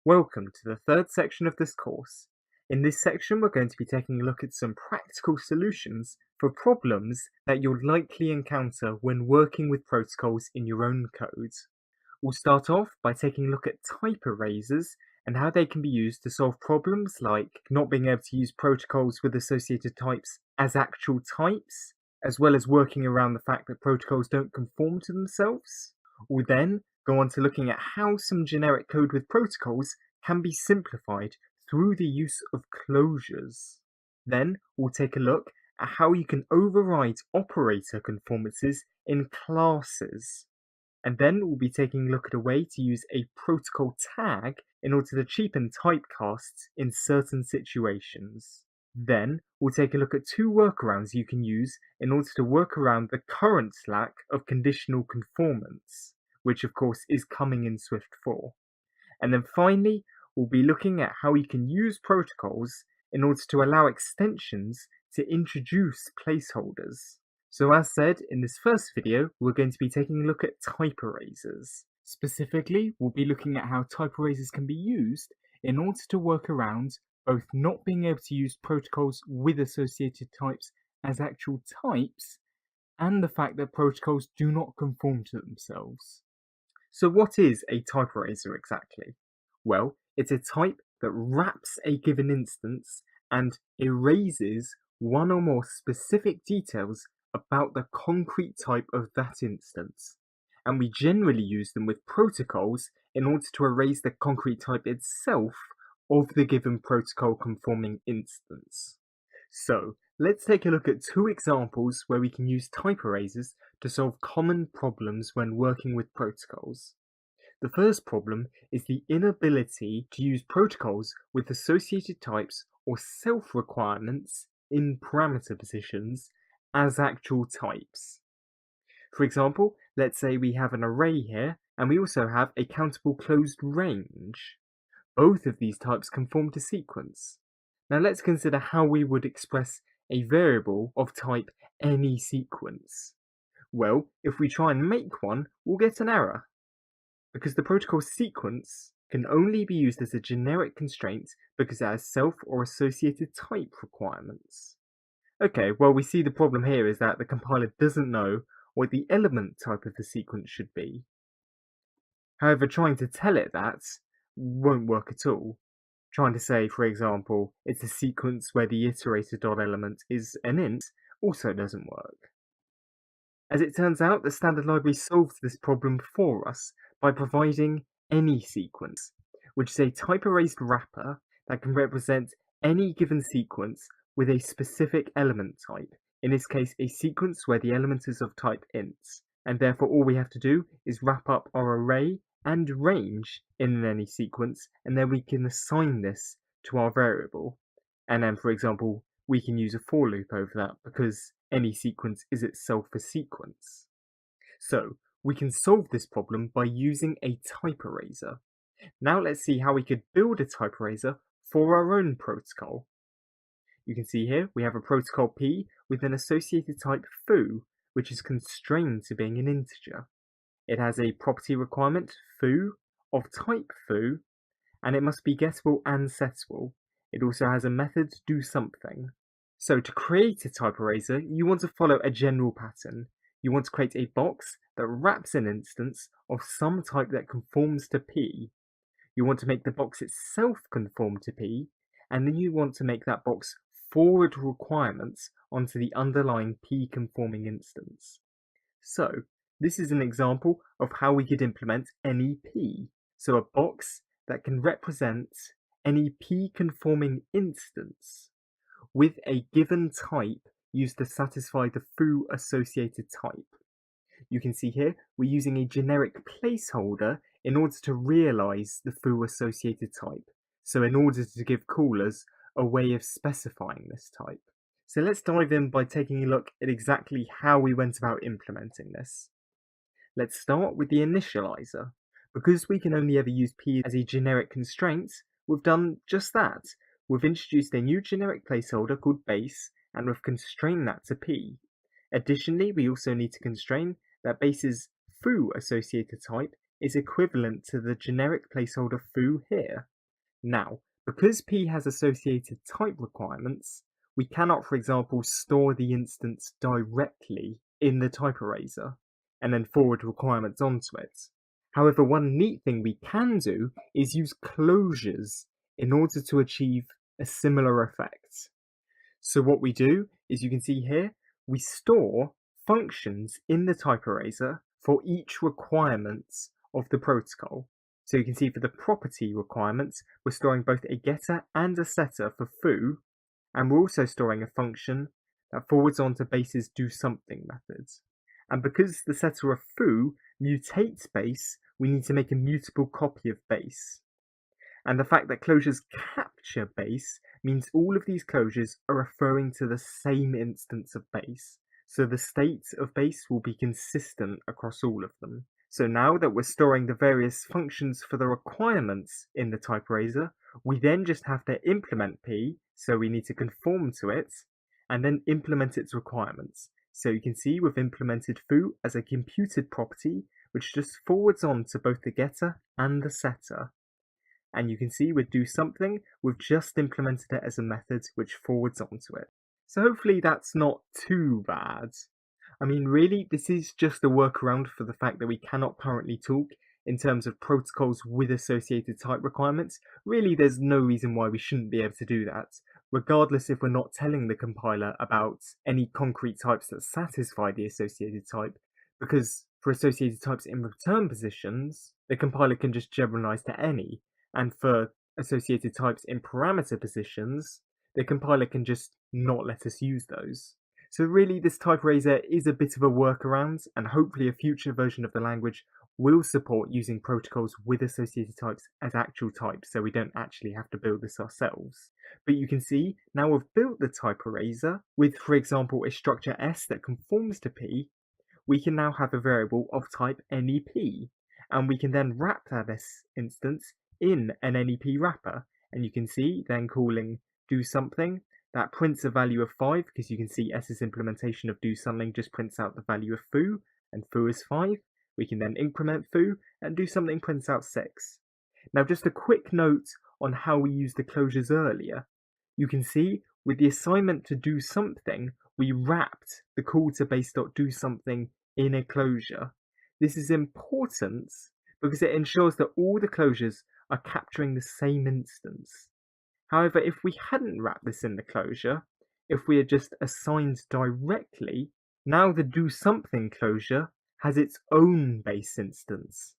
Welcome to the third section of this course. In this section, we're going to be taking a look at some practical solutions for problems that you'll likely encounter when working with protocols in your own code. We'll start off by taking a look at type erasers and how they can be used to solve problems like not being able to use protocols with associated types as actual types, as well as working around the fact that protocols don't conform to themselves. We'll then go on to looking at how some generic code with protocols can be simplified through the use of closures. Then we'll take a look at how you can override operator conformances in classes. And then we'll be taking a look at a way to use a protocol tag in order to cheapen typecasts in certain situations. Then we'll take a look at two workarounds you can use in order to work around the current lack of conditional conformance, which of course is coming in Swift 4. And then finally, we'll be looking at how you can use protocols in order to allow extensions to introduce placeholders. So as said, in this first video, we're going to be taking a look at type erasers. Specifically, we'll be looking at how type erasers can be used in order to work around both not being able to use protocols with associated types as actual types, and the fact that protocols do not conform to themselves. So what is a type eraser exactly? Well, it's a type that wraps a given instance and erases one or more specific details about the concrete type of that instance. And we generally use them with protocols in order to erase the concrete type itself of the given protocol conforming instance. So let's take a look at two examples where we can use type erasers to solve common problems when working with protocols. The first problem is the inability to use protocols with associated types or self-requirements in parameter positions as actual types. For example, let's say we have an array here and we also have a countable closed range. Both of these types conform to sequence. Now let's consider how we would express a variable of type any sequence. Well, if we try and make one, we'll get an error, because the protocol sequence can only be used as a generic constraint because it has self or associated type requirements. Okay, well we see the problem here is that the compiler doesn't know what the element type of the sequence should be. However, trying to tell it that won't work at all. Trying to say, for example, it's a sequence where the iterator.element is an int also doesn't work. As it turns out, the standard library solves this problem for us by providing any sequence, which is a type erased wrapper that can represent any given sequence with a specific element type, in this case a sequence where the element is of type ints, and therefore all we have to do is wrap up our array and range in any sequence, and then we can assign this to our variable. And then, for example, we can use a for loop over that because any sequence is itself a sequence. So we can solve this problem by using a type eraser. Now let's see how we could build a type eraser for our own protocol. You can see here we have a protocol P with an associated type foo, which is constrained to being an integer. It has a property requirement foo of type foo, and it must be gettable and settable. It also has a method do something. So to create a type eraser, you want to follow a general pattern. You want to create a box that wraps an instance of some type that conforms to P. You want to make the box itself conform to P, and then you want to make that box forward requirements onto the underlying P conforming instance. So this is an example of how we could implement any P. So a box that can represent any P conforming instance with a given type used to satisfy the foo associated type. You can see here we're using a generic placeholder in order to realize the foo associated type. So in order to give callers a way of specifying this type. So let's dive in by taking a look at exactly how we went about implementing this. Let's start with the initializer. Because we can only ever use P as a generic constraint, we've done just that. We've introduced a new generic placeholder called base, and we've constrained that to P. Additionally, we also need to constrain that base's foo associated type is equivalent to the generic placeholder foo here. Now, because P has associated type requirements, we cannot, for example, store the instance directly in the type eraser and then forward requirements onto it. However, one neat thing we can do is use closures in order to achieve a similar effect. So what we do is, you can see here, we store functions in the type eraser for each requirement of the protocol. So you can see for the property requirements, we're storing both a getter and a setter for foo, and we're also storing a function that forwards on to base's doSomething methods. And because the setter of foo mutates base, we need to make a mutable copy of base. And the fact that closures capture base means all of these closures are referring to the same instance of base. So the state of base will be consistent across all of them. So now that we're storing the various functions for the requirements in the type eraser, we then just have to implement P, so we need to conform to it, and then implement its requirements. So you can see we've implemented foo as a computed property, which just forwards on to both the getter and the setter. And you can see with doSomething, we've just implemented it as a method which forwards onto it. So hopefully that's not too bad. I mean, really, this is just a workaround for the fact that we cannot currently talk in terms of protocols with associated type requirements. Really, there's no reason why we shouldn't be able to do that, regardless if we're not telling the compiler about any concrete types that satisfy the associated type, because for associated types in return positions, the compiler can just generalize to any, and for associated types in parameter positions, the compiler can just not let us use those. So really, this type eraser is a bit of a workaround, and hopefully a future version of the language will support using protocols with associated types as actual types, so we don't actually have to build this ourselves. But you can see, now we've built the type eraser with, for example, a structure S that conforms to P, we can now have a variable of type NEP, and we can then wrap that S instance in an NEP wrapper, and you can see then calling doSomething, that prints a value of 5, because you can see S's implementation of doSomething just prints out the value of foo, and foo is 5. We can then increment foo, and doSomething prints out 6. Now just a quick note on how we used the closures earlier. You can see with the assignment to doSomething, we wrapped the call to base.doSomething in a closure. This is important because it ensures that all the closures are capturing the same instance. However, if we hadn't wrapped this in the closure, if we had just assigned directly, now the doSomething closure has its own base instance,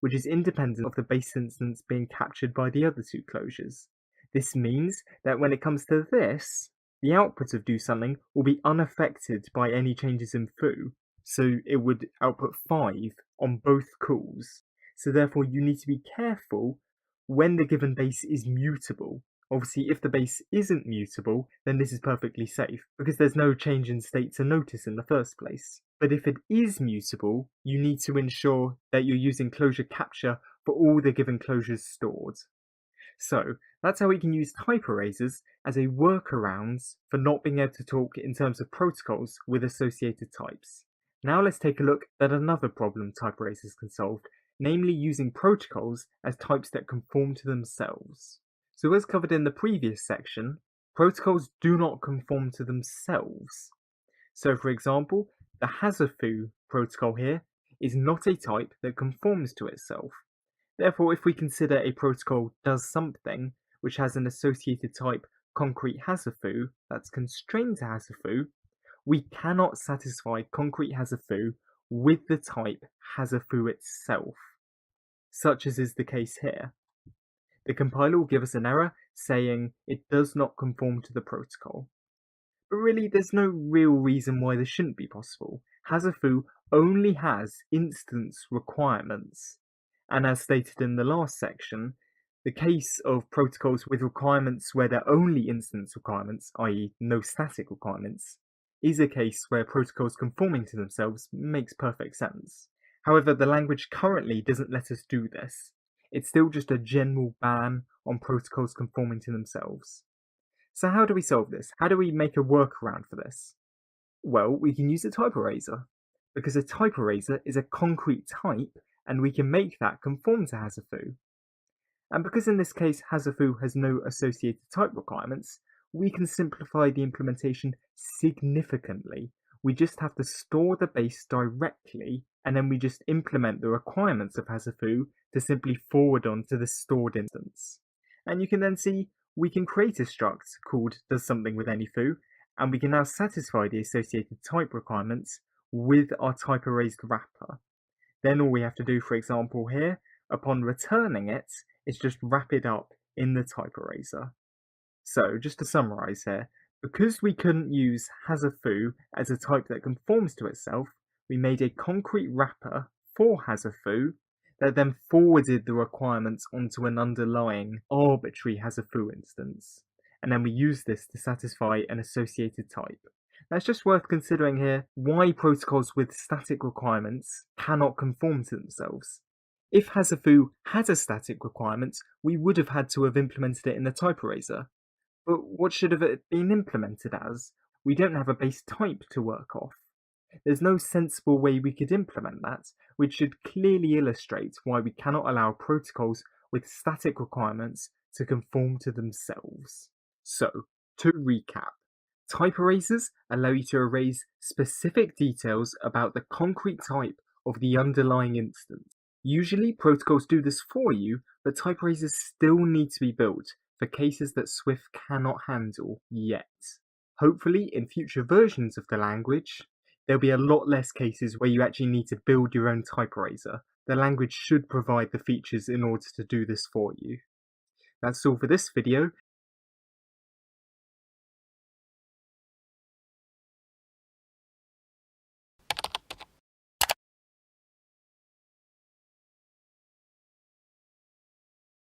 which is independent of the base instance being captured by the other two closures. This means that when it comes to this, the output of doSomething will be unaffected by any changes in foo, so it would output 5 on both calls. So therefore you need to be careful when the given base is mutable. Obviously, if the base isn't mutable, then this is perfectly safe, because there's no change in state to notice in the first place. But if it is mutable, you need to ensure that you're using closure capture for all the given closures stored. So that's how we can use type erasers as a workaround for not being able to talk in terms of protocols with associated types. Now let's take a look at another problem type erasers can solve, namely using protocols as types that conform to themselves. So as covered in the previous section, protocols do not conform to themselves. So for example, the hasFoo protocol here is not a type that conforms to itself. Therefore, if we consider a protocol doSomething, which has an associated type concrete hasFoo that's constrained to hasFoo, we cannot satisfy concrete hasFoo with the type hasFoo itself, such as is the case here. The compiler will give us an error saying it does not conform to the protocol. But really, there's no real reason why this shouldn't be possible. hasFoo only has instance requirements, and as stated in the last section, the case of protocols with requirements where they're only instance requirements, i.e. no static requirements, is a case where protocols conforming to themselves makes perfect sense. However, the language currently doesn't let us do this. It's still just a general ban on protocols conforming to themselves. So how do we solve this? How do we make a workaround for this? Well, we can use a type eraser, because a type eraser is a concrete type, and we can make that conform to hasFoo. And because in this case Hazafu has no associated type requirements, we can simplify the implementation significantly. We just have to store the base directly, and then we just implement the requirements of Hazafu to simply forward on to the stored instance. And you can then see we can create a struct called does something with any foo, and we can now satisfy the associated type requirements with our type erased wrapper. Then all we have to do, for example here, upon returning it, is just wrap it up in the type eraser. So just to summarize here, because we couldn't use hasFoo as a type that conforms to itself, we made a concrete wrapper for hasFoo that then forwarded the requirements onto an underlying arbitrary hasFoo instance. And then we use this to satisfy an associated type. Now it's just worth considering here why protocols with static requirements cannot conform to themselves. If hasFoo had a static requirement, we would have had to have implemented it in the type eraser. But what should have it been implemented as? We don't have a base type to work off. There's no sensible way we could implement that, which should clearly illustrate why we cannot allow protocols with static requirements to conform to themselves. So, to recap, type erasers allow you to erase specific details about the concrete type of the underlying instance. Usually, protocols do this for you, but type erasers still need to be built for cases that Swift cannot handle yet. Hopefully, in future versions of the language, there'll be a lot less cases where you actually need to build your own type eraser. The language should provide the features in order to do this for you. That's all for this video.